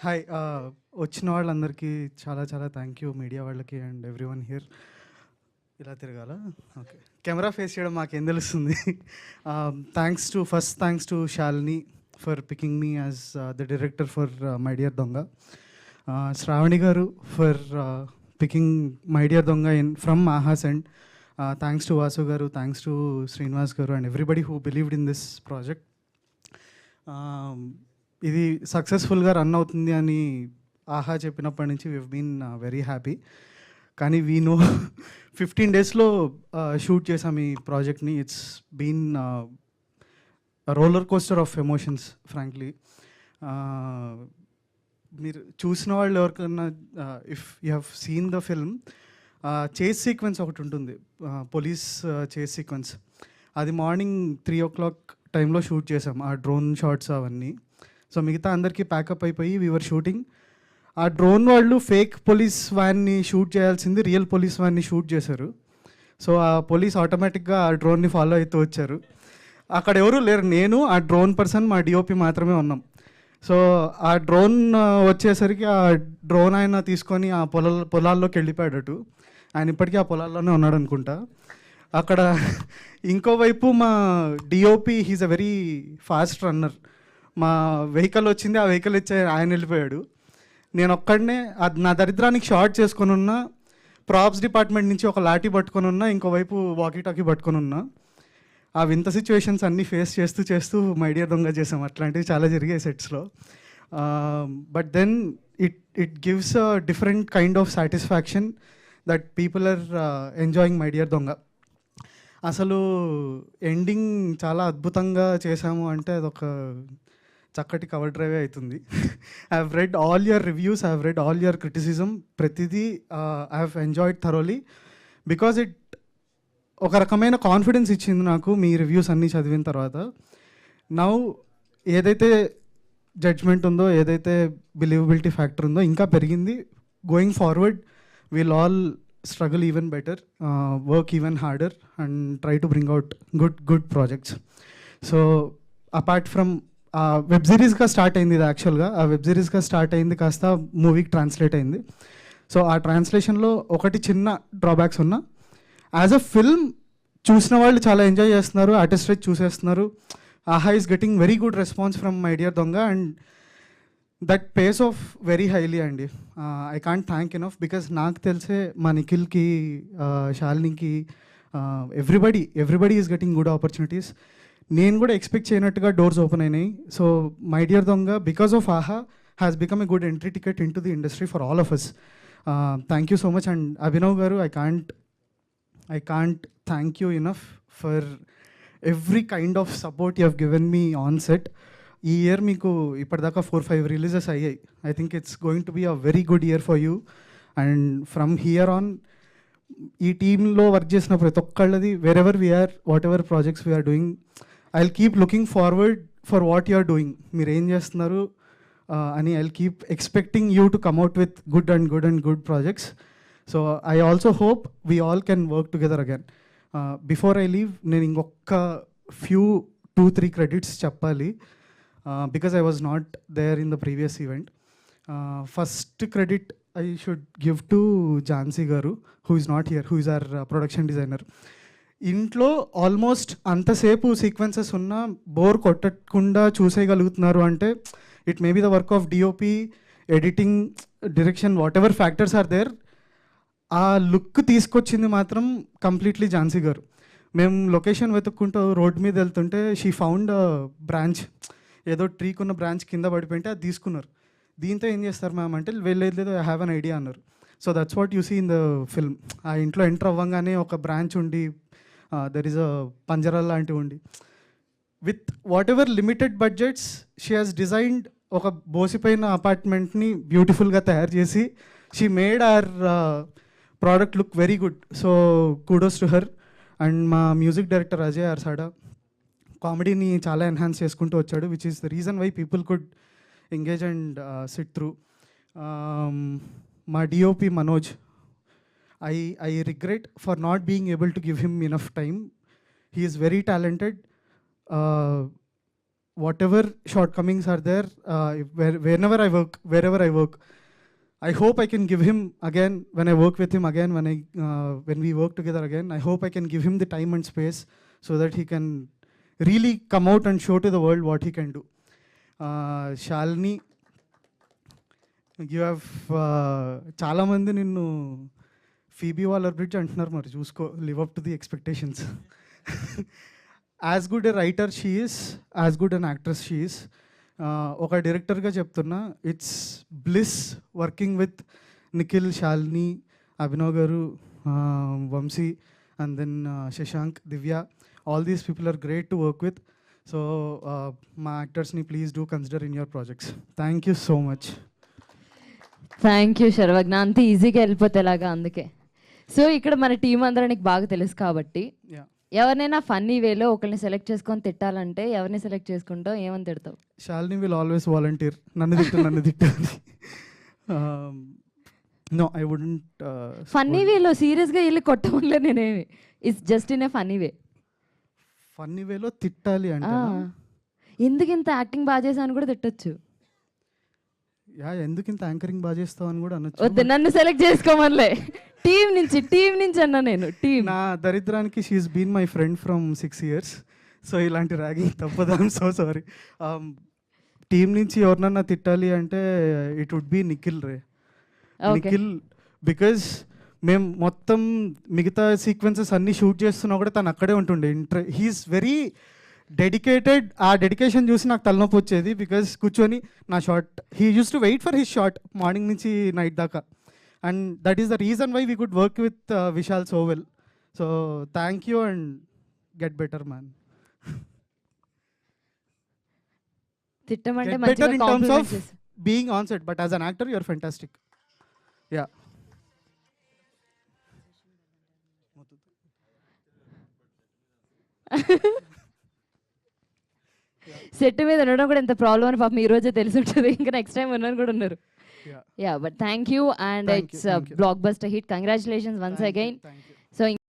Hi. వచ్చిన వాళ్ళందరికీ చాలా చాలా థ్యాంక్ యూ, మీడియా వాళ్ళకి అండ్ ఎవ్రీవన్ హియర్. ఇలా తిరగాల. ఓకే, కెమెరా ఫేస్ చేయడం మాకేం తెలుస్తుంది. Thanks to Shalini for picking me as the director for my dear Donga. Sravani garu for picking my dear Donga from Aha's and thanks to Vasu garu, thanks to Srinivas garu and everybody who believed in this project. ఇది సక్సెస్ఫుల్గా run అవుతుంది అని ఆహా చెప్పినప్పటి నుంచి we've been very happy. కానీ we know 15 డేస్లో shoot చేసాం ఈ ప్రాజెక్ట్ని. It's been roller coaster of emotions frankly. మీరు చూసిన వాళ్ళు ఎవరికన్నా, if you have seen the film, chase sequence ఒకటి ఉంటుంది, పోలీస్ చేస్ సీక్వెన్స్. అది మార్నింగ్ 3 o'clock టైంలో షూట్ చేసాం, ఆ డ్రోన్ షాట్స్ అవన్నీ. సో మిగతా అందరికీ ప్యాకప్ అయిపోయి వీవర్ షూటింగ్. ఆ డ్రోన్ వాళ్ళు ఫేక్ పోలీస్ వ్యాన్ని షూట్ చేయాల్సింది రియల్ పోలీస్ వ్యాన్ని షూట్ చేశారు. సో ఆ పోలీస్ ఆటోమేటిక్గా ఆ డ్రోన్ని ఫాలో అవుతూ వచ్చారు. అక్కడ ఎవరు లేరు, నేను ఆ డ్రోన్ పర్సన్, మా డిఓపి మాత్రమే ఉన్నాం. సో ఆ డ్రోన్ వచ్చేసరికి ఆ డ్రోన్ ఆయన తీసుకొని ఆ పొలాల్లోకి వెళ్ళిపోయాడటు. ఆయన ఇప్పటికీ ఆ పొలాల్లోనే ఉన్నాడు అనుకుంటా. అక్కడ ఇంకోవైపు మా DOP he's a very fast runner. మా వెహికల్ వచ్చింది, ఆ వెహికల్ ఇచ్చే ఆయన వెళ్ళిపోయాడు. నేను ఒక్కడనే నా దరిద్రానికి షార్ట్ చేసుకొని ఉన్నా, ప్రాప్స్ డిపార్ట్మెంట్ నుంచి ఒక లాఠీ పట్టుకొని ఉన్నా, ఇంకోవైపు వాకీ టాకీ పట్టుకొని ఉన్నా. ఆ వింత సిచ్యువేషన్స్ అన్నీ ఫేస్ చేస్తూ చేస్తూ మై డియర్ దొంగ చేసాం. అట్లాంటివి చాలా జరిగాయి సెట్స్లో. But then it gives a different kind of satisfaction that people are enjoying my dear Donga. అసలు ఎండింగ్ చాలా అద్భుతంగా చేశాము అంటే అదొక చక్కటి కవర్ డ్రైవే అవుతుంది. I have read all your reviews, I have read all your criticism. ప్రతిదీ I have enjoyed thoroughly because it ఒక రకమైన కాన్ఫిడెన్స్ ఇచ్చింది నాకు మీ రివ్యూస్ అన్నీ చదివిన తర్వాత. నౌ ఏదైతే జడ్జ్మెంట్ ఉందో, ఏదైతే బిలీవబిలిటీ ఫ్యాక్టర్ ఉందో ఇంకా పెరిగింది. Going forward will all struggle even better, work even harder and try to bring out good projects. So apart from web సిరీస్గా స్టార్ట్ అయింది ఇది. యాక్చువల్గా ఆ వెబ్ సిరీస్గా స్టార్ట్ అయింది కాస్త మూవీకి ట్రాన్స్లేట్ అయింది. సో ఆ ట్రాన్స్లేషన్లో ఒకటి చిన్న డ్రాబ్యాక్స్ ఉన్నా, యాజ్ అ ఫిల్మ్ చూసిన వాళ్ళు చాలా ఎంజాయ్ చేస్తున్నారు, ఆర్టిస్ట్ రేట్ చూసేస్తున్నారు. Aha is getting very good response from my dear Donga and that pays off very highly అండి. I can't thank enough because నాకు తెలిసే మా నిఖిల్కి, శాలినికి, everybody is getting good opportunities. నేను కూడా ఎక్స్పెక్ట్ చేయనట్టుగా డోర్స్ ఓపెన్ అయినాయి. So my dear Donga because of Aha has become a good entry ticket in to the industry for all of us. Thank you so much. And Abhinav గారు, I can't thank you enough for every kind of support you have given me on set. ఈ year మీకు ఇప్పటిదాకా 4-5 releases అయ్యాయి. I think it's going to be a very good year for you. And from here on ఈ టీంలో work చేసిన ప్రతి ఒక్కళ్ళది, wherever we're, whatever projects we're doing, I will keep looking forward for what you are doing. మీరు ఏం చేస్తున్నారు అని I will keep expecting you to come out with good projects. So I also hope we all can work together again. Before I leave నేను ఇంకొక few 2-3 credits చెప్పాలి because I was not there in the previous event. First credit I should give to Jhansi garu, who is not here, who is our production designer. ఇంట్లో almost అంతసేపు sequences ఉన్నా bore కొట్టకుండా చూసేయగలుగుతున్నారు అంటే it may be the work of DOP, editing, direction, whatever factors are there. ఆ look తీసుకొచ్చింది మాత్రం completely Jhansi గారు. మేము లొకేషన్ వెతుక్కుంటూ రోడ్ మీద వెళ్తుంటే షీ ఫౌండ్ బ్రాంచ్, ఏదో ట్రీకున్న బ్రాంచ్ కింద పడిపోయింటే అది తీసుకున్నారు. దీంతో ఏం చేస్తారు మ్యామ్ అంటే, లేదు ఐ హ్యావ్ అన్ ఐడియా అన్నారు. So that's what you see in the film. ఆ ఇంట్లో ఎంటర్ అవ్వగానే ఒక బ్రాంచ్ ఉండి, దెర్ ఈజ్ అ పంజరా లాంటివి ఉండి, with whatever limited budgets she has designed ఒక బోసిపోయిన అపార్ట్మెంట్ని బ్యూటిఫుల్గా తయారు చేసి she made our product look very good. So kudos to her. And మా మ్యూజిక్ డైరెక్టర్ అజయ్ ఆర్సాడా కామెడీని చాలా ఎన్హాన్స్ చేసుకుంటూ వచ్చాడు, which is the reason why people could engage and sit through. మా DOP Manoj, I regret for not being able to give him enough time. He is very talented. whatever shortcomings are there, wherever I work, I hope I can give him again, when I work with him again, when we work together again, I hope I can give him the time and space so that he can really come out and show to the world what he can do. Shalini, you have చాలా మంది నిన్ను Phoebe Waller bridge అంటున్నారు, మరి చూసుకో, live up to the expectations. As good a writer she is, as good an actress she is. ఒక డైరెక్టర్గా చెప్తున్నా, it's bliss working with Nikhil, Shalini, Abhinav garu, Vamshi, and then Shashank, Divya. All these people are great to work with. So మా యాక్టర్స్ని please do consider in your projects. Thank you so much. Thank you Sarvagna, అంత ఈజీగా వెళ్ళిపోతే ఎలాగా. అందుకే సో ఇక్కడ మన టీం అందరూ నీకు బాగా తెలుసు కాబట్టి, ఎవరినైనా ఫన్నీ వేలో ఒకరిని సెలెక్ట్ చేసుకొని తిట్టాలంటే ఎవరిని సెలెక్ట్ చేసుకుంటావు, ఏమని తిడతావు? శాలిని విల్ ఆల్వేస్ వాలంటీర్, నన్ను తిట్టు. No, I wouldn't. ఫన్నీ వేలో సీరియస్గా వెళ్ళి కొట్టమలే నేనేమి, it's just in a funny way. Funny వేలో తిట్టాలి అంటే ఎందుకు ఇంత యాక్టింగ్ బాగా చేసావు అని కూడా తిట్టొచ్చు. ఎందుకు ఇంత యాంకరింగ్ బాగా చేస్తావు అని కూడా అనొచ్చు. వద్దు, నన్ను సెలెక్ట్ చేసుకోమనిలే, టీం నుంచి అన్నా నేను. టీం నా దరిద్రానికి she's been my friend from 6 years. So ఇలాంటి ర్యాగింగ్ తప్పదు. I'm so sorry. టీం నుంచి ఎవరినన్నా తిట్టాలి అంటే ఇట్ వుడ్ బి నిఖిల్ రే. నిఖిల్, బికాజ్ మేము మొత్తం మిగతా సీక్వెన్సెస్ అన్నీ షూట్ చేస్తున్నా కూడా తను అక్కడే ఉంటుండే. He's very dedicated. ఆ డెడికేషన్ చూసి నాకు తలనొప్పి వచ్చేది, బికాజ్ కూర్చొని నా shot, he use to wait for his shot morning నుంచి నైట్ దాకా. And that is the reason why we could work with Vishal so well. So thank you and get better man. తిట్టమంటే better in terms of being on set, but as an actor you are fantastic. Yeah. Set మీద ఉండడం కూడా ఎంత problem అని పాపం ఈ రోజే తెలిసి ఉంటుంది, ఇంకా నెక్స్ట్ టైం ఉన్నది కూడా ఉన్నారు. Yeah, but thank you and it's block buster hit. Congratulations once again. So